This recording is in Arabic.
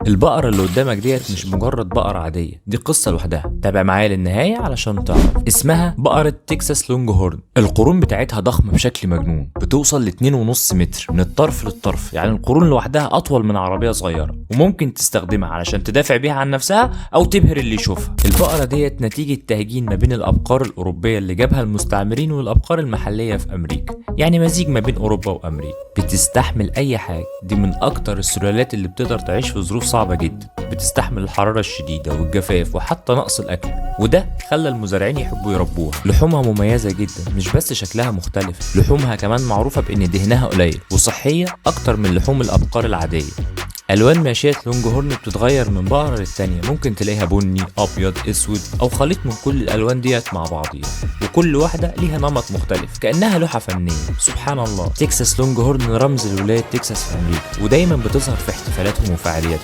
البقرة اللي قدامك ديت مش مجرد بقرة عادية، دي قصة لوحدها. تابع معايا للنهاية علشان تعرف. اسمها بقرة تكساس لونج هورن. القرون بتاعتها ضخمة بشكل مجنون، بتوصل ل2.5 متر من الطرف للطرف، يعني القرون لوحدها أطول من عربية صغيرة، وممكن تستخدمها علشان تدافع بيها عن نفسها أو تبهر اللي يشوفها. البقرة ديت نتيجة تهجين ما بين الأبقار الأوروبية اللي جابها المستعمرين والأبقار المحلية في أمريكا، يعني مزيج ما بين أوروبا وأمريكا. بتستحمل أي حاجة، دي من أكتر السلالات اللي بتقدر تعيش في ظروف صعبة جدا، بتستحمل الحرارة الشديدة والجفاف وحتى نقص الأكل، وده خلى المزارعين يحبوا يربوها. لحومها مميزة جدا، مش بس شكلها مختلف، لحومها كمان معروفة بإن دهنها قليل وصحية أكتر من لحوم الأبقار العادية. الوان ماشية لونج هورن بتتغير من بقرة للتانية، ممكن تلاقيها بني، ابيض، اسود، او خليط من كل الالوان ديت مع بعضيها، وكل واحدة ليها نمط مختلف كأنها لوحة فنية. سبحان الله. تكساس لونج هورن رمز لولاية تكساس في امريكا، ودايما بتظهر في احتفالاتهم وفعالياتهم.